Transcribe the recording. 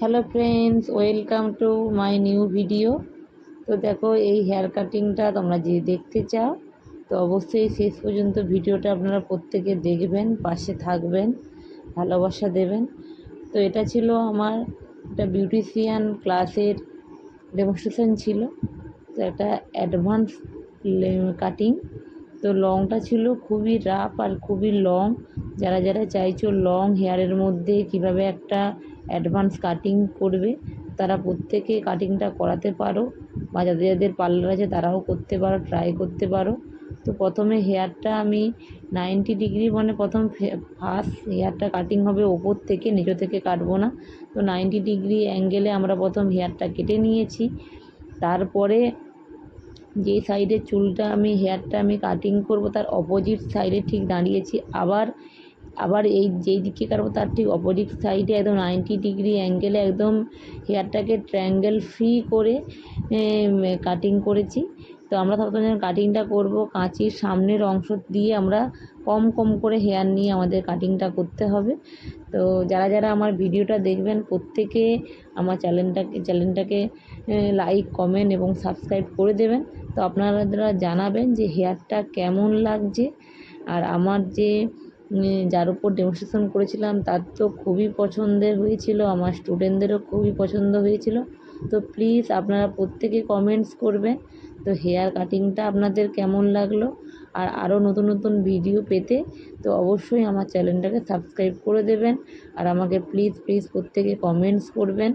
Hello friends, welcome to my new video. তো দেখো, এই হেয়ার কাটিংটা তোমরা যদি দেখতে চাও তো অবশ্যই শেষ পর্যন্ত ভিডিওটা আপনারা প্রত্যেকে দেখবেন, পাশে থাকবেন, ভালোবাসা দেবেন। তো এটা ছিল আমার একটা বিউটিশিয়ান ক্লাসের ডেমনস্ট্রেশন ছিল। তো একটা অ্যাডভান্স কাটিং। তো লংটা ছিল খুবই রাফ আর খুবই লং। যারা যারা চাইছো লং হেয়ারের মধ্যে কিভাবে একটা অ্যাডভান্স কাটিং করবে, তারা প্রত্যেকে কাটিংটা করাতে পারো, বা যাদের যাদের পার্লার আছে তারাও করতে পারো, ট্রাই করতে পারো। তো প্রথমে হেয়ারটা আমি 90 ডিগ্রি, মানে প্রথম ফার্স্ট হেয়ারটা কাটিং হবে ওপর থেকে, নিচে থেকে কাটবো না। তো 90 ডিগ্রি অ্যাঙ্গেলে আমরা প্রথম হেয়ারটা কেটে নিয়েছি। তারপরে যে সাইডের চুলটা হেয়ারটা আমি কাটিং করব তার অপোজিট সাইডে ঠিক দাঁড়িয়েছি। আবার আবার এই যেই দিকে কাটবো তার ঠিক অপোজিট সাইডে একদম 90 ডিগ্রি অ্যাঙ্গেলে একদম হেয়ারটাকে ট্রায়াঙ্গেল ফ্রি করে কাটিং করেছি। তো আমরা ভাবতাম যখন কাটিংটা করব, কাঁচির সামনের অংশ দিয়ে আমরা কম কম করে হেয়ার নিয়ে আমাদের কাটিংটা করতে হবে। তো যারা যারা আমার ভিডিওটা দেখবেন প্রত্যেকে আমার চ্যানেলটাকে লাইক, কমেন্ট এবং সাবস্ক্রাইব করে দেবেন। তো আপনারা জানাবেন যে হেয়ারটা কেমন লাগছে। আর আমার যে যার উপর ডেমনস্ট্রেশন করেছিলাম তার তো খুবই পছন্দের হয়েছিল, আমার স্টুডেন্টদেরও খুবই পছন্দ হয়েছিল। তো প্লিজ আপনারা প্রত্যেকে কমেন্টস করবেন তো হেয়ার কাটিংটা আপনাদের কেমন লাগলো। আর আরও নতুন নতুন ভিডিও পেতে তো অবশ্যই আমার চ্যানেলটাকে সাবস্ক্রাইব করে দেবেন। আর আমাকে প্লিজ প্লিজ প্রত্যেকে কমেন্টস করবেন।